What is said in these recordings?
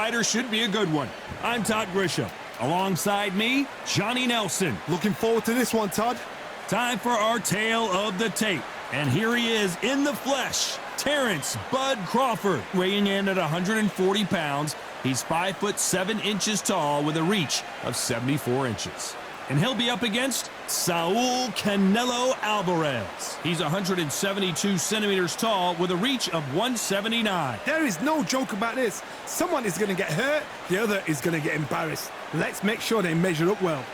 fighter should be a good one. I'm Todd Grisham. Alongside me, Johnny Nelson. Looking forward to this one, Todd. Time for our tale of the tape. And here he is in the flesh, Terence "Bud" Crawford, weighing in at 140 pounds. He's 5'7" tall with a reach of 74 inches. And he'll be up against Saul Canelo Alvarez. He's 172 centimeters tall with a reach of 179. There is no joke about this. Someone is going to get hurt, the other is going to get embarrassed. Let's make sure they measure up well.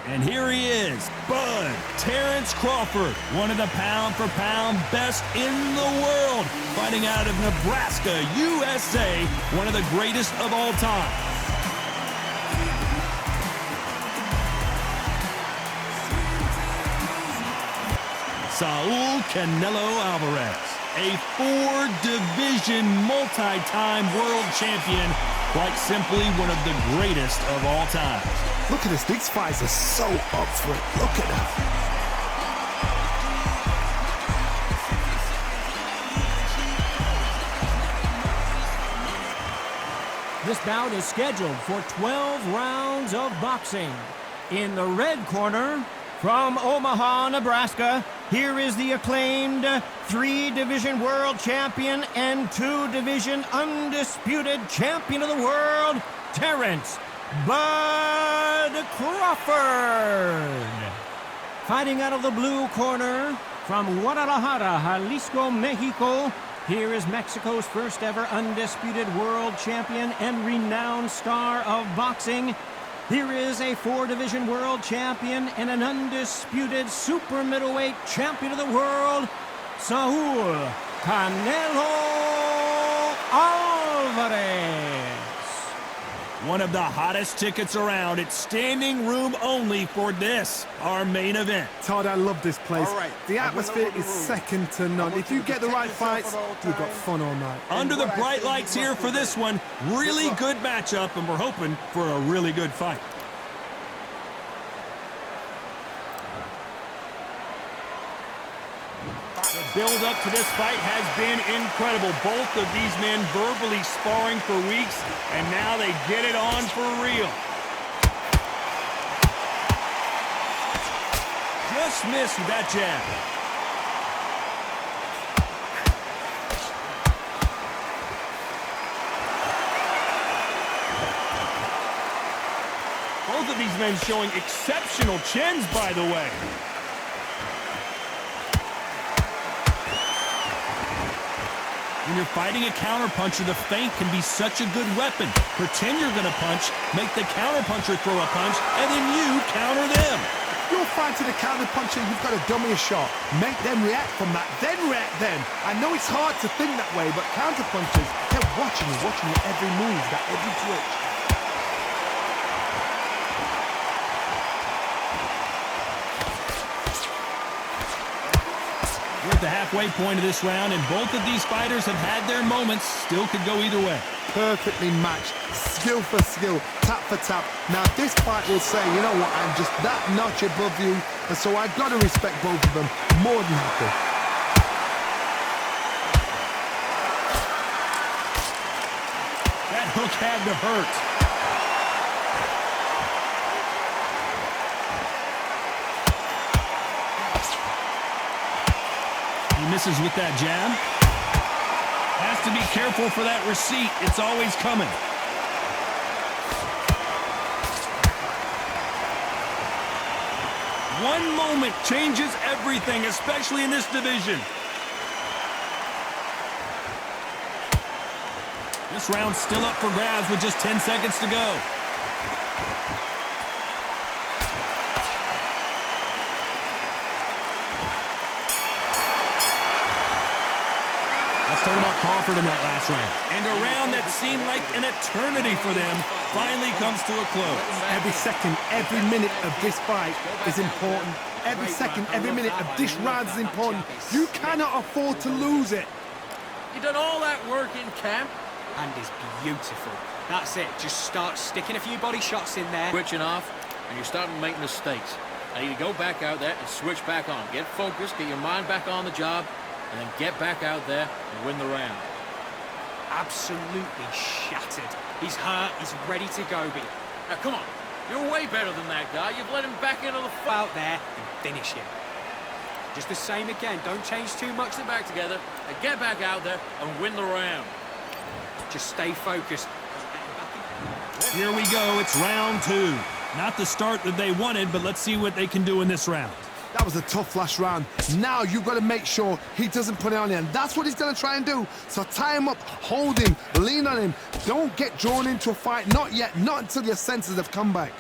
And here he is, Bud Terence Crawford, one of the pound-for-pound best in the world, fighting out of Nebraska, USA, one of the greatest of all time. Saul Canelo Alvarez, a 4-division multi-time world champion, quite simply one of the greatest of all time. Look at this, these fights are so up for it. Look at that. This bout is scheduled for 12 rounds of boxing. In the red corner, from Omaha, Nebraska, here is the acclaimed 3-division world champion and 2-division undisputed champion of the world, Terence "Bud" Crawford. Fighting out of the blue corner, from Guadalajara, Jalisco, Mexico, here is Mexico's first ever undisputed world champion and renowned star of boxing. Here is a 4-division world champion and an undisputed super middleweight champion of the world, Saul Canelo Alvarez. One of the hottest tickets around. It's standing room only for this, our main event. Todd, I love this place. The atmosphere is second to none. If you get the right fights, you've got fun all night. Under the bright lights here for this one, really good matchup, and we're hoping for a really good fight. The build-up to this fight has been incredible. Both of these men verbally sparring for weeks, and now they get it on for real. Just missed with that jab. Both of these men showing exceptional chins, by the way. When you're fighting a counterpuncher, the feint can be such a good weapon. Pretend you're going to punch, make the counterpuncher throw a punch, and then you counter them. You're fighting a counterpuncher, you've got to dummy a shot. Make them react from that, then react then. I know it's hard to think that way, but counterpunchers, they're watching your every move, that every twitch. We're at the halfway point of this round, and both of these fighters have had their moments. Still could go either way. Perfectly matched, skill for skill, tap for tap. Now this fight will say, you know what, I'm just that notch above you, and so I've got to respect both of them more than happy. That hook had to hurt. He misses with that jab. Has to be careful for that receipt. It's always coming. One moment changes everything, especially in this division. This round's still up for grabs with just 10 seconds to go. Let's talk about Crawford in that last round. And a round that seemed like an eternity for them finally comes to a close. Every second, every minute of this fight is important. Every second, every minute of this round is important. You cannot afford to lose it. You done all that work in camp? And is beautiful. That's it. Just start sticking a few body shots in there. Switching off, and you're starting to make mistakes. I need to go back out there and switch back on. Get focused, get your mind back on the job, and then get back out there and win the round. Absolutely shattered. He's hurt, he's ready to go, but Now, come on. You're way better than that guy. You've let him back into the fight. out there and finish him. Just the same again. Don't change too much. Sit back together and get back out there and win the round. Just stay focused. Here we go. It's round 2. Not the start that they wanted, but let's see what they can do in this round. That was a tough last round. Now you've got to make sure he doesn't put it on you, and that's what he's going to try and do. So tie him up, hold him, lean on him. Don't get drawn into a fight. Not yet. Not until your senses have come back.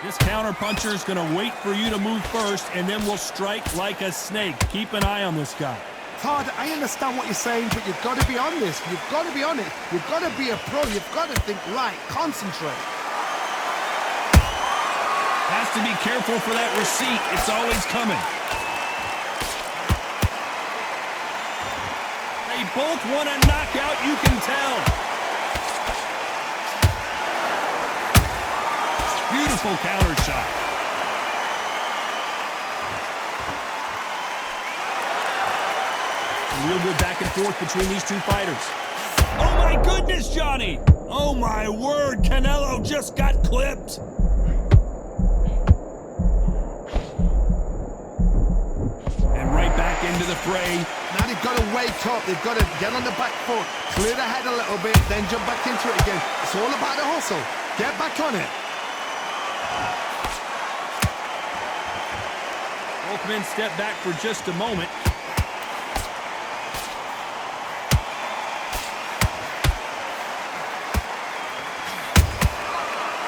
This counterpuncher is going to wait for you to move first, and then will strike like a snake. Keep an eye on this guy. Todd, I understand what you're saying, but you've got to be on this. You've got to be on it. You've got to be a pro. You've got to think right. Concentrate. Has to be careful for that receipt. It's always coming. They both want a knockout, you can tell. Beautiful counter shot. Real good back and forth between these two fighters. Oh my goodness, Johnny! Oh my word, Canelo just got clipped. And right back into the fray. Now they've got to wake up. They've got to get on the back foot, clear the head a little bit, then jump back into it again. It's all about the hustle. Get back on it. Both men step back for just a moment.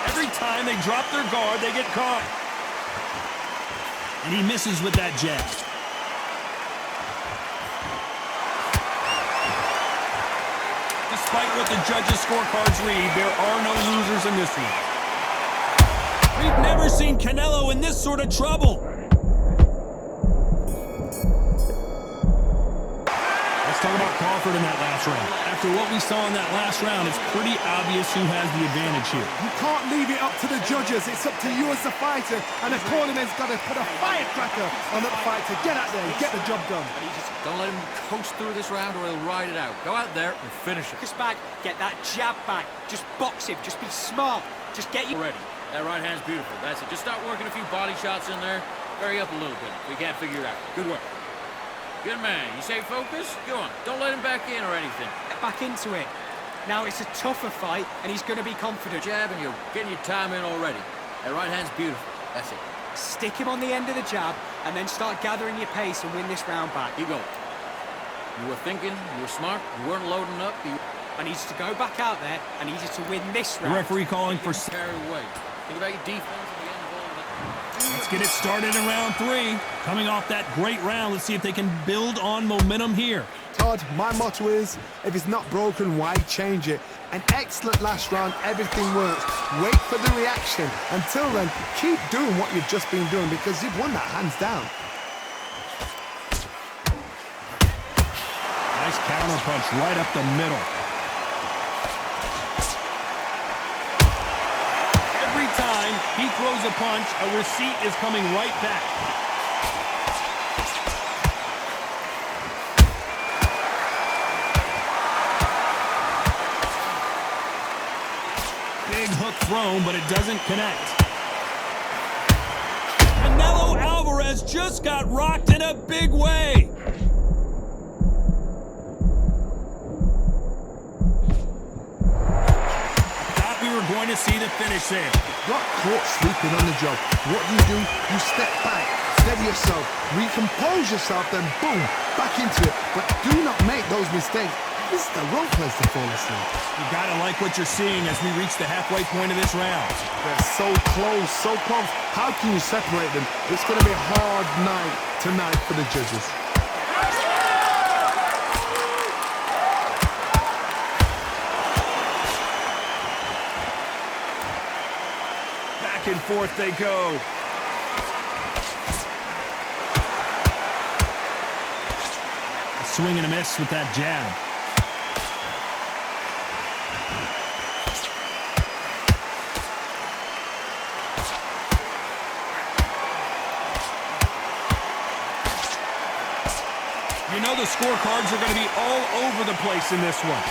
Every time they drop their guard, they get caught. And he misses with that jab. Despite what the judges' scorecards read, there are no losers in this one. We've never seen Canelo in this sort of trouble. Let's talk about Crawford in that last round. After what we saw in that last round, it's pretty obvious who has the advantage here. You can't leave it up to the judges. It's up to you as the fighter, and the cornerman's got to put a firecracker on that fighter. Get out there and get the job done. Don't let him coast through this round or he'll ride it out. Go out there and finish it. Focus back. Get that jab back. Just box him. Just be smart. Just get you Ready. That right hand's beautiful. That's it. Just start working a few body shots in there. Vary up a little bit. We can't figure it out. Good work. Good man. You say focus? Go on. Don't let him back in or anything. back into it. Now it's a tougher fight, and he's going to be confident. Jab, and you're getting your time in already. That right hand's beautiful. That's it. Stick him on the end of the jab, and then start gathering your pace and win this round back. Keep going. You were thinking, you were smart, you weren't loading up. I need you to go back out there. I need you to win this round. The referee calling for... Carry away. Think about your defense at the end of all of that. Let's get it started in round 3. Coming off that great round, let's see if they can build on momentum here. Todd, my motto is, if it's not broken, why change it? An excellent last round, everything works. Wait for the reaction. Until then, keep doing what you've just been doing because you've won that hands down. Nice counter punch right up the middle. Every time he throws a punch, a receipt is coming right back. Big hook thrown, but it doesn't connect. Canelo Alvarez just got rocked in a big way. Thought we were going to see the finish there. Got caught sleeping on the job. What do? You step back, steady yourself, recompose yourself, then boom, back into it. But do not make those mistakes. This is the wrong place to fall asleep. You gotta like what you're seeing as we reach the halfway point of this round. They're so close, so close. How can you separate them? It's going to be a hard night tonight for the judges. Back and forth they go. A swing and a miss with that jab. You know the scorecards are going to be all over the place in this one.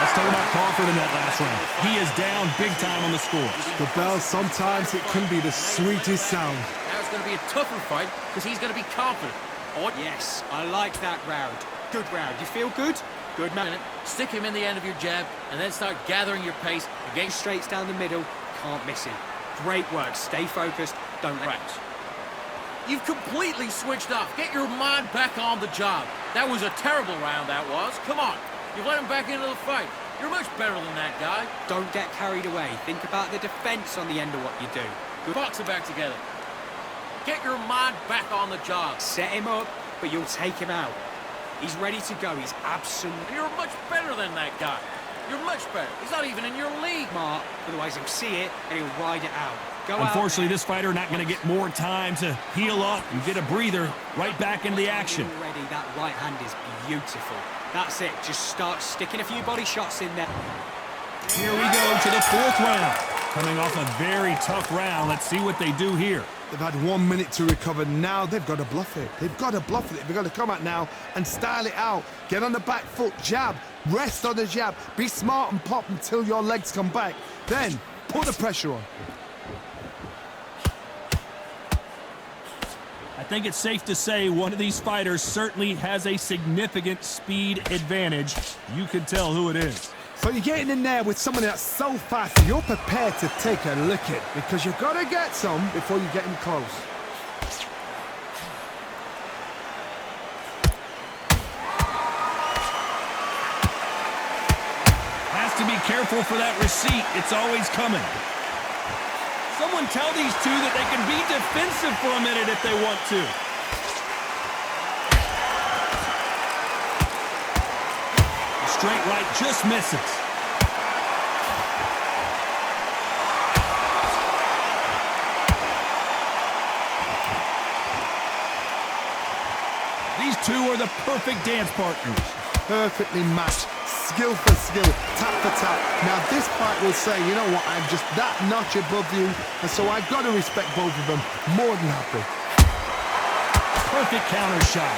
Let's talk about Crawford in that last round. He is down big time on the scores. The bell, sometimes it can be the sweetest sound. Now it's going to be a tougher fight because he's going to be confident. Oh, Yes, I like that round. Good round. You feel good? Good man. stick him in the end of your jab, and then start gathering your pace against Straights down the middle. Can't miss him. Great work. Stay focused. Don't relax. You've completely switched off. Get your mind back on the job. That was a terrible round, that was. Come on. You've let him back into the fight. You're much better than that guy. Don't get carried away. Think about the defense on the end of what you do. Good. Box it back together. Get your mind back on the job. Set him up, but you'll take him out. He's ready to go. He's absolutely You're much better than that guy. You're much better. He's not even in your league. smart. Otherwise, he'll see it and he'll ride it out. Go Unfortunately, out this fighter not going to get more time to heal up and get a breather right back into the action. Already, that right hand is beautiful. That's it. Just start sticking a few body shots in there. Here we go to the fourth round. Coming off a very tough round. Let's see what they do here. They've had 1 minute to recover. Now they've got to bluff it. They've got to bluff it. They've got to come out now and style it out. Get on the back foot, jab, rest on the jab. Be smart and pop until your legs come back. Then put the pressure on. I think it's safe to say one of these fighters certainly has a significant speed advantage. You can tell who it is. So you're getting in there with someone that's so fast, you're prepared to take a licking because you've got to get some before you get him close. Has to be careful for that receipt. It's always coming. Someone tell these two that they can be defensive for a minute if they want to. The straight right just misses. These two are the perfect dance partners. Perfectly matched, skill for skill, tap for tap. Now this fight will say, you know what, I'm just that notch above you, and so I've got to respect both of them. More than happy. Perfect counter shot.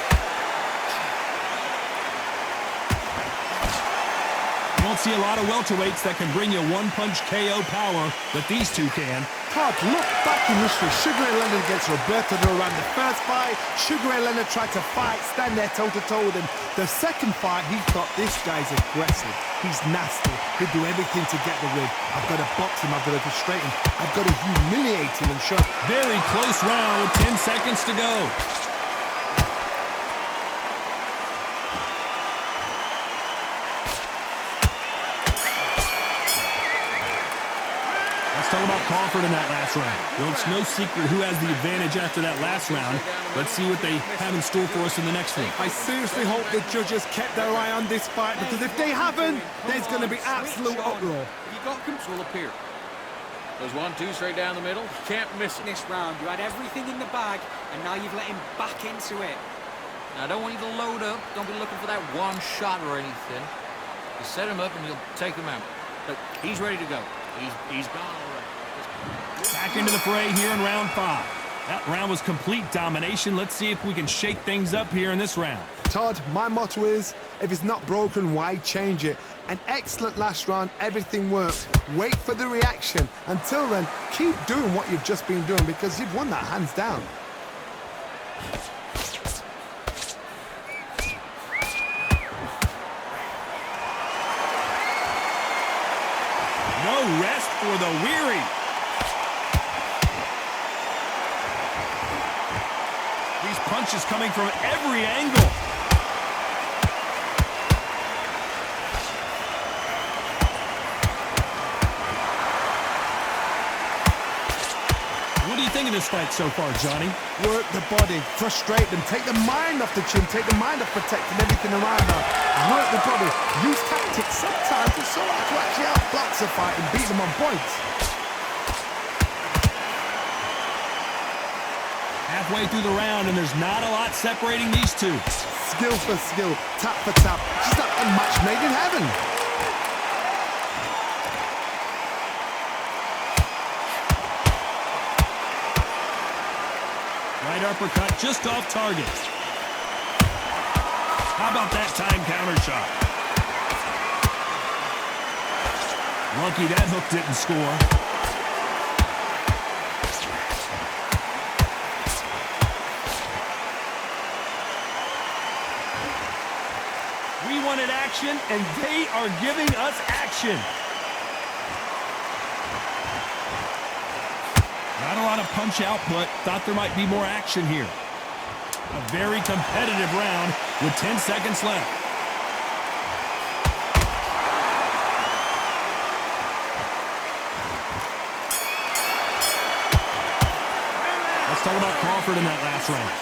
You won't see a lot of welterweights that can bring you one-punch KO power, but these two can. Todd, look back in history. Sugar Ray Leonard against Roberto Duran. The first fight, Sugar Ray Leonard tried to fight, stand there toe-to-toe with him. The second fight, he thought, this guy's aggressive. He's nasty. He'll do everything to get the win. I've got to box him. I've got to frustrate him. I've got to humiliate him and show. Very close round with 10 seconds to go. Let's talk about Crawford in that last round. Well, it's no secret who has the advantage after that last round. Let's see what they have in store for us in the next one. I seriously hope the judges kept their eye on this fight, because if they haven't, there's going to be absolute uproar. You got control up here. There's 1-2 straight down the middle. Can't miss it. This round, you had everything in the bag, and now you've let him back into it. Now, I don't want you to load up. Don't be looking for that one shot or anything. You set him up and you'll take him out. But he's ready to go. He's gone already. Back into the fray here in round 5. That round was complete domination. Let's see if we can shake things up here in this round. Todd, my motto is, if it's not broken, why change it? An excellent last round, everything worked. Wait for the reaction. Until then, keep doing what you've just been doing, because you've won that hands down. No rest for the weary. These punches coming from every angle. What do you think of this fight so far, Johnny? Work the body, frustrate them, take the mind off the chin, take the mind off protecting everything around her. Work the body, use tactics. Sometimes it's so hard to actually outbox a fight and beat them on points. Halfway through the round, and there's not a lot separating these two. Skill for skill, tap for tap. Just like a match made in heaven. Right uppercut just off target. How about that time counter shot? Lucky that hook didn't score. We wanted action, and they are giving us action. Not a lot of punch output. Thought there might be more action here. A very competitive round with 10 seconds left. Let's talk about Crawford in that last round.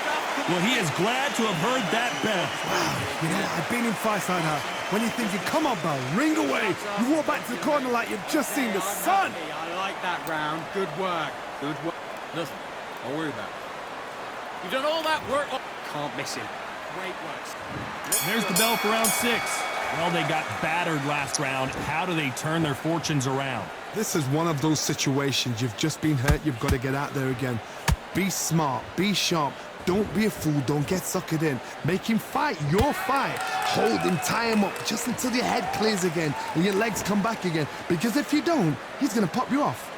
Well, he is glad to have heard that bell. Wow, you know, I've been in fights like that. When you're thinking, come on, Bell, ring away. You walk back to the corner like you've just seen the sun. I like that round. Good work. Good work. Nothing. Don't worry about it. You've done all that work. Can't miss him. Great work. There's the bell for round 6. Well, they got battered last round. How do they turn their fortunes around? This is one of those situations. You've just been hurt. You've got to get out there again. Be smart. Be sharp. Don't be a fool. Don't get suckered in. Make him fight your fight. Hold him, tie him up just until your head clears again and your legs come back again. Because if you don't, he's going to pop you off.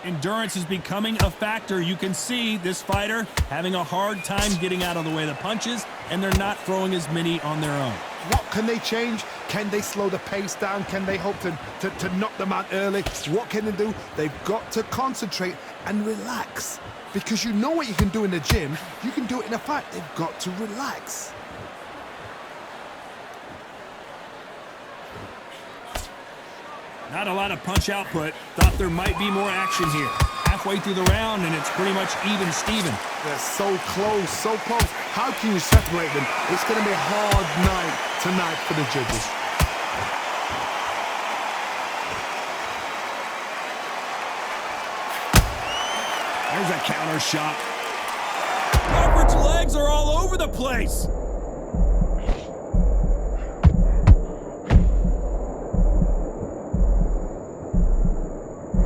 Endurance is becoming a factor. You can see this fighter having a hard time getting out of the way of the punches, and they're not throwing as many on their own. What can they change? Can they slow the pace down? Can they hope to knock them out early? What can they do? They've got to concentrate and relax. Because you know what you can do in the gym, you can do it in a fight. They've got to relax. Not a lot of punch output. Thought there might be more action here. Halfway through the round, and it's pretty much even Steven. They're so close, so close. How can you separate them? It's going to be a hard night tonight for the judges. There's a counter shot. Crawford's legs are all over the place.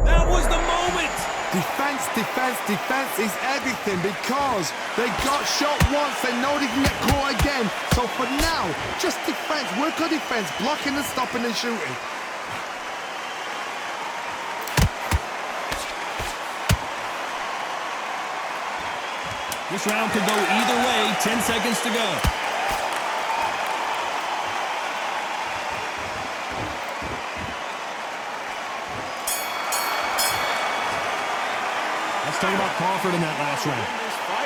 That was the moment. Defense, defense, defense is everything because they got shot once. They know they can get caught again. So for now, just defense. Work on defense, blocking and stopping and shooting. This round could go either way. 10 seconds to go. Let's talk about Crawford in that last round.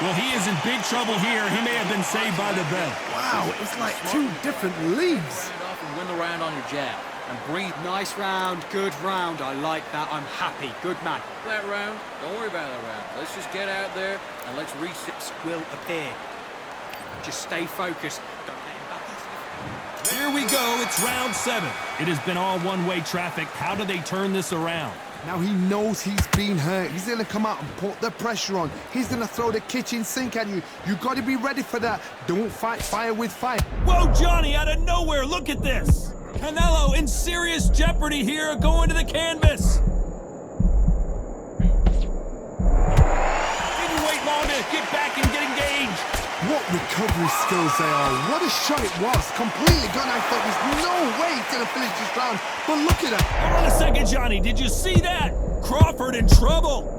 Well, he is in big trouble here. He may have been saved by the bell. Wow, it's like two different leagues. Stand off and win the round on your jab. And breathe. Nice round. Good round. I like that. I'm happy. Good man. That round. Don't worry about that round. Let's just get out there and let's reset. Will appear. Just stay focused. Don't let him back into the... Here we go. It's round 7. It has been all one-way traffic. How do they turn this around? Now he knows he's been hurt. He's going to come out and put the pressure on. He's going to throw the kitchen sink at you. You got to be ready for that. Don't fight fire with fire. Whoa, Johnny, out of nowhere. Look at this. Canelo in serious jeopardy here, going to the canvas. Didn't wait long to get back and get engaged. What recovery skills they are. What a shot it was. Completely gone. I thought there's no way he's going to finish this round. But look at him. Hold on a second, Johnny. Did you see that? Crawford in trouble.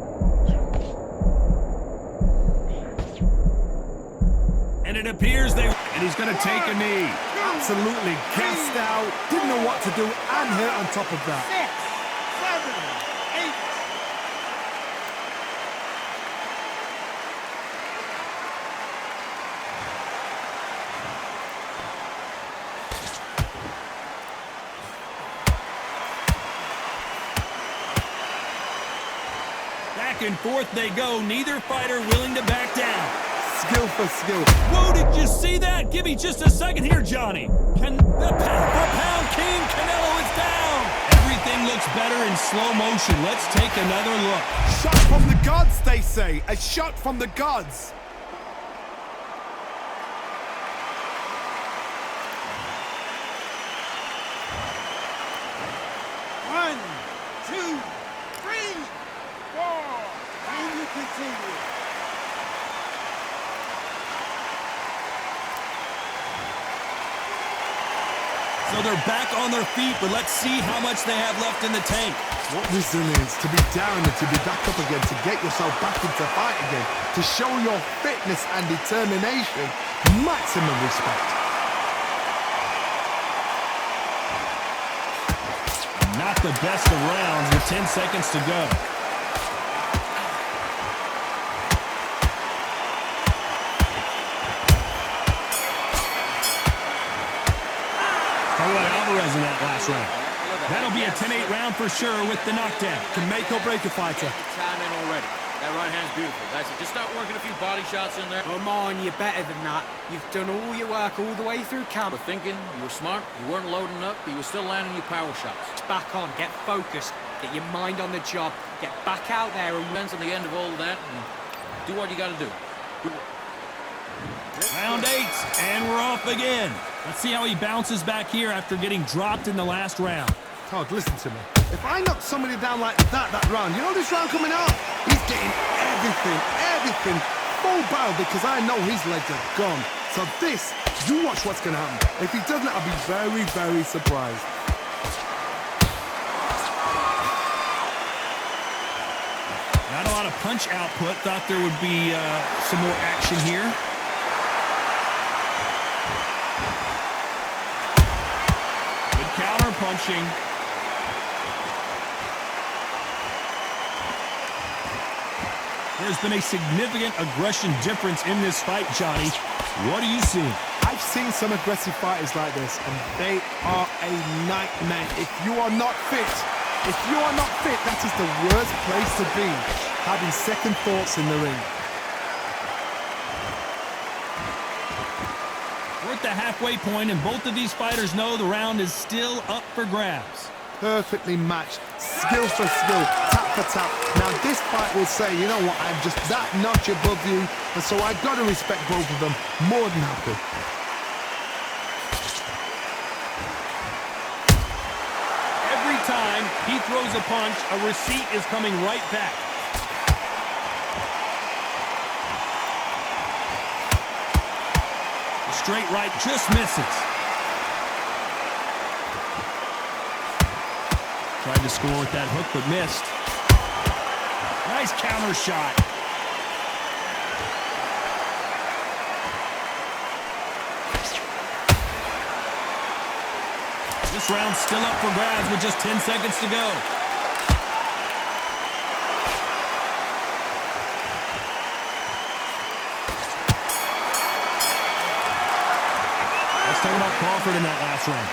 And it appears and he's going to take a knee. Absolutely gassed out. Didn't know what to do and hurt on top of that. 6, 7, 8. Back and forth they go. Neither fighter willing to back down. Skill for skill. Whoa, did you see that? Give me just a second here, Johnny. The pound-for-pound king, Canelo is down. Everything looks better in slow motion. Let's take another look. Shot from the gods, they say. A shot from the gods. So they're back on their feet, but let's see how much they have left in the tank. What wisdom is to be down and to be back up again, to get yourself back into fight again, to show your fitness and determination. Maximum respect. Not the best of rounds with 10 seconds to go. Alvarez in that last round. That'll be a 10-8 round for sure with the knockdown. Can make or break a fighter. Time in already. That right hand's beautiful. That's it. Just start working a few body shots in there. Come on, you're better than that. You've done all your work all the way through camp. You were thinking, you were smart, you weren't loading up, but you were still landing your power shots. Back on, get focused, get your mind on the job, get back out there and Depends on the end of all of that, and do what you got to do. Good work. Round 8, and we're off again. Let's see how he bounces back here after getting dropped in the last round. Todd, listen to me. If I knock somebody down like that round, you know this round coming out? He's getting everything full barrel because I know his legs are gone. So this, you watch what's going to happen. If he doesn't, I'll be very, very surprised. Not a lot of punch output. Thought there would be some more action here. Good counter punching. There's been a significant aggression difference in this fight, Johnny. What do you see? I've seen some aggressive fighters like this, and they are a nightmare. If you are not fit, that is the worst place to be, having second thoughts in the ring. We're at the halfway point, and both of these fighters know the round is still up for grabs. Perfectly matched, skill for skill, tap for tap. Now this fight will say, you know what, I'm just that notch above you, and so I've got to respect both of them more than happy. Every time he throws a punch, a receipt is coming right back. The straight right just misses. Tried to score with that hook, but missed. Nice counter shot. This round's still up for grabs with just 10 seconds to go. Let's talk about Crawford in that last round.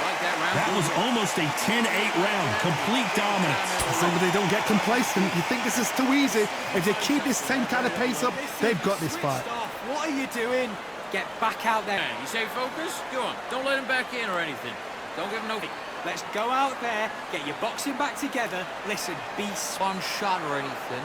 That was almost a 10-8 round. Complete dominance. As long as they don't get complacent, you think this is too easy. If they keep this same kind of pace up, they've got this fight. what are you doing? Get back out there. You say focus? Go on. Don't let him back in or anything. Don't give him no... Let's go out there, get your boxing back together. Listen, be one shot or anything.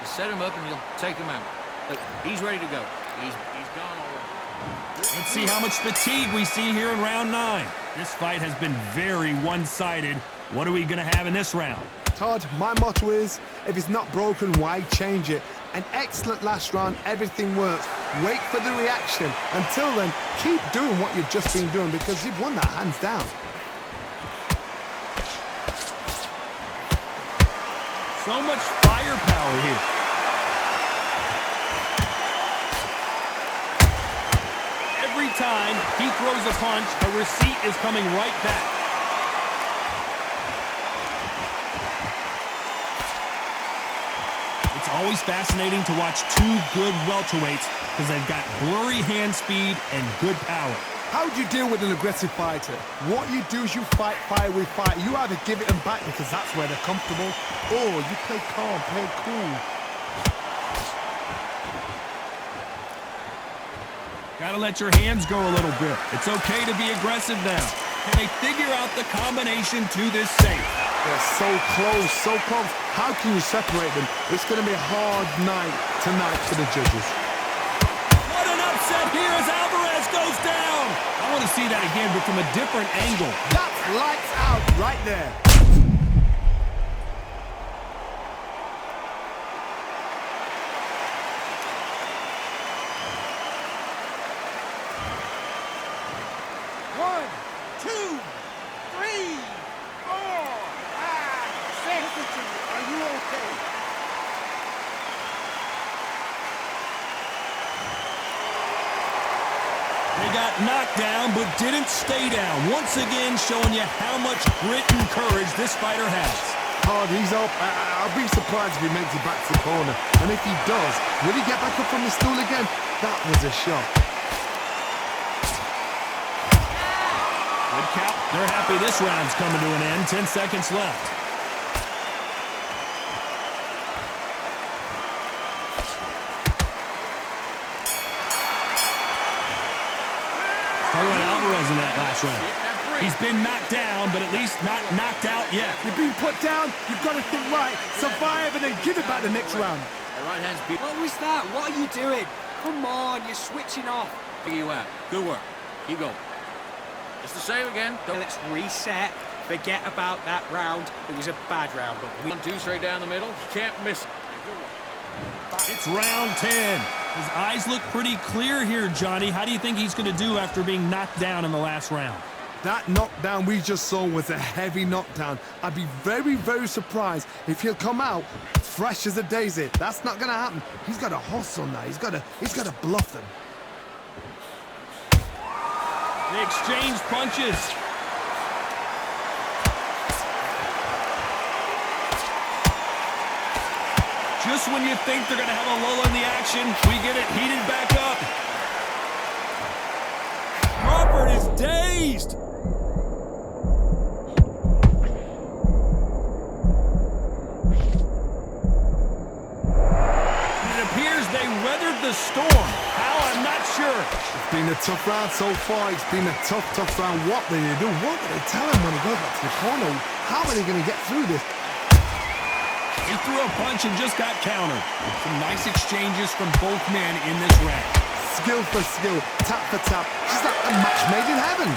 You set him up and you'll take him out. Look, he's ready to go. He's gone already. Let's see how much fatigue we see here in round 9. This fight has been very one-sided. What are we going to have in this round? Todd, my motto is, if it's not broken, why change it? An excellent last round, everything works. Wait for the reaction. Until then, keep doing what you've just been doing because you've won that hands down. So much firepower here. Every time he throws a punch, a receipt is coming right back. It's always fascinating to watch two good welterweights because they've got blurry hand speed and good power. How do you deal with an aggressive fighter? What you do is you fight fire with fire. You either give it them back because that's where they're comfortable, or you play calm, play cool. Gotta let your hands go a little bit. It's okay to be aggressive now. Can they figure out the combination to this safe? They're so close, so close. How can you separate them? It's going to be a hard night tonight for the judges. What an upset here as Alvarez goes down. I want to see that again, but from a different angle. That's lights out right there. got knocked down but didn't stay down. Once again, showing you how much grit and courage this fighter has. Hard, he's up. I'll be surprised if he makes it back to the corner. And if he does, will he get back up from the stool again? That was a shot. Good count. They're happy this round's coming to an end. 10 seconds left. Canelo Alvarez in that last round. He's been knocked down, but at least not knocked out yet. You're being put down, you've got to think right, survive, and then give it back the next round. The right hand's beat. What was that? What are you doing? Come on, you're switching off. Figure you out. Good work. Keep going. It's the same again. Now let's reset. Forget about that round. It was a bad round, but we... 1-2 straight down the middle. You can't miss it. It's round 10. His eyes look pretty clear here, Johnny. How do you think he's going to do after being knocked down in the last round? That knockdown we just saw was a heavy knockdown. I'd be very, very surprised if he'll come out fresh as a daisy. That's not going to happen. He's got a hustle now. He's got to bluff them. They exchange punches. Just when you think they're going to have a lull in the action, we get it heated back up. Crawford is dazed. It appears they weathered the storm. How, I'm not sure. It's been a tough round so far. It's been a tough round. What will they do? What will they tell him when he goes back to the corner? How are they going to get through this? He threw a punch and just got countered. Some nice exchanges from both men in this round. Skill for skill, tap for tap. Just like a match made in heaven.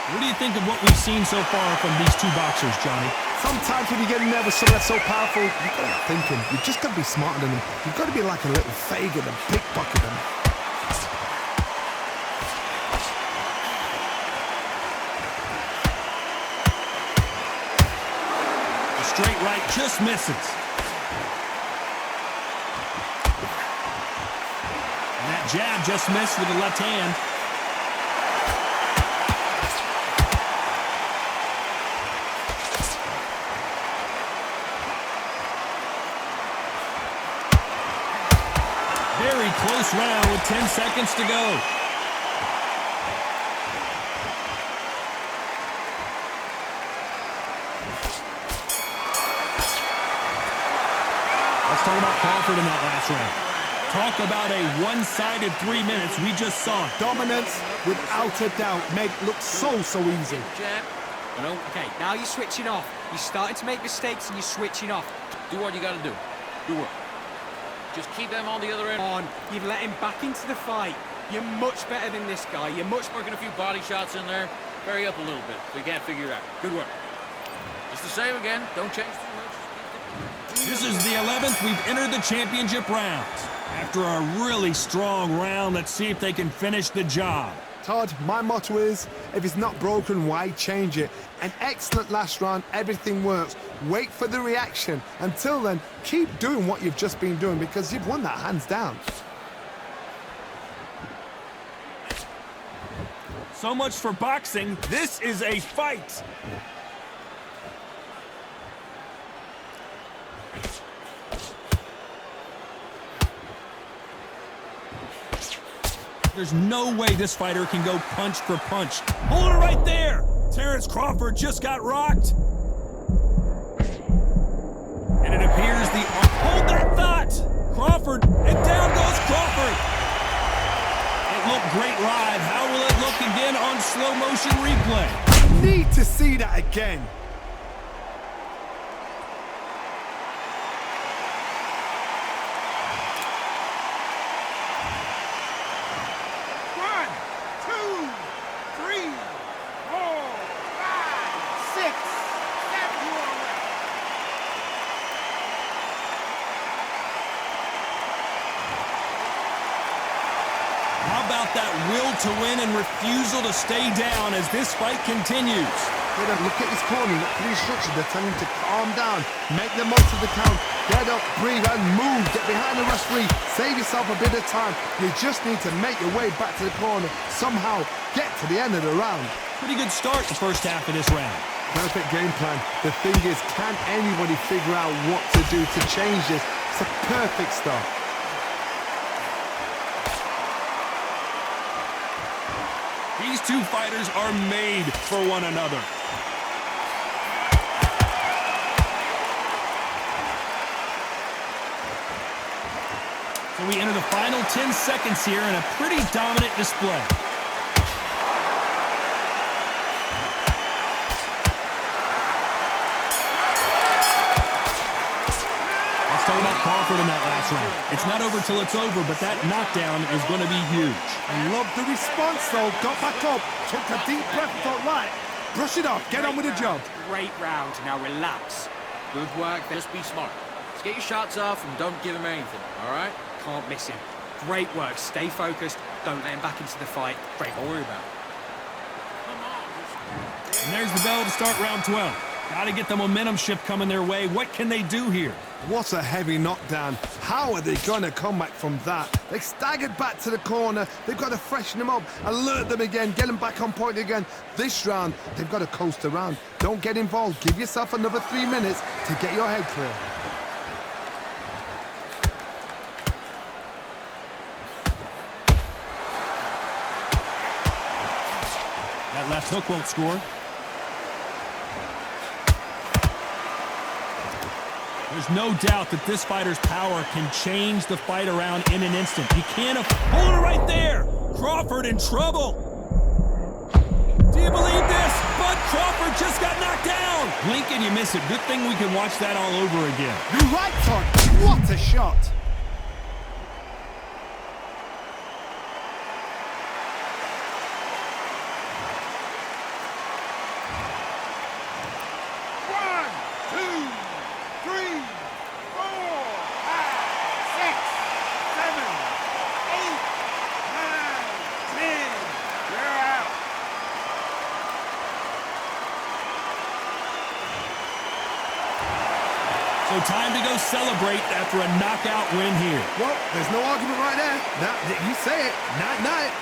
What do you think of what we've seen so far from these two boxers, Johnny? Sometimes when you get in there with someone that's so powerful, you've got to think him. You've just got to be smarter than him. You've got to be like a little Fagin and pickpocket him. Straight right just misses. And that jab just missed with the left hand. Very close round with 10 seconds to go. Let's talk about Crawford in that last round. Talk about a one-sided 3 minutes we just saw. Dominance, without a doubt, made it look so easy. Jab. Okay, now you're switching off. You're starting to make mistakes and you're switching off. Do what you got to do. Good work. Just keep them on the other end. You've let him back into the fight. You're much better than this guy. You're much more... Working a few body shots in there. Vary up a little bit. We can't figure it out. Good work. It's the same again. Don't change too much. This is the 11th we've entered the championship rounds. After a really strong round, let's see if they can finish the job. Todd, my motto is, if it's not broken, why change it? An excellent last round, everything works. Wait for the reaction. Until then, keep doing what you've just been doing because you've won that hands down. So much for boxing. This is a fight. There's no way this fighter can go punch for punch. Hold it right there. Terence Crawford just got rocked. And it appears the... Hold that thought. Crawford, and down goes Crawford. It looked great live. How will it look again on slow motion replay? Need to see that again. How about that will to win and refusal to stay down as this fight continues? Get up, look at his corner, look at the instructions. They're telling him to calm down, make the most of the count, get up, breathe, and move. Get behind the referee, save yourself a bit of time. You just need to make your way back to the corner. Somehow get to the end of the round. Pretty good start the first half of this round. Perfect game plan. The thing is, can anybody figure out what to do to change this? It's a perfect start. These two fighters are made for one another. So we enter the final 10 seconds here in a pretty dominant display. Let's talk about Crawford in that last round. It's not over till it's over, but that knockdown is going to be huge. I love the response, though. Got back up, took a deep breath, thought, right, brush it off, get on with the job. Great round. Now relax. Good work. Just be smart. Just get your shots off and don't give him anything, all right? Can't miss him. Great work. Stay focused. Don't let him back into the fight. Great. Don't worry about it. And there's the bell to start round 12. Got to get the momentum shift coming their way. What can they do here? What a heavy knockdown. How are they going to come back from that? They staggered back to the corner. They've got to freshen them up, alert them again, get them back on point again. This round, they've got to coast around. Don't get involved. Give yourself another 3 minutes to get your head clear. That left hook won't score. There's no doubt that this fighter's power can change the fight around in an instant. You can't hold it right there. Crawford in trouble. Do you believe this? Bud Crawford just got knocked down. Blink and you miss it. Good thing we can watch that all over again. You're right, Todd. What a shot. So time to go celebrate after a knockout win here. Well, there's no argument right there. You say it. Night-night.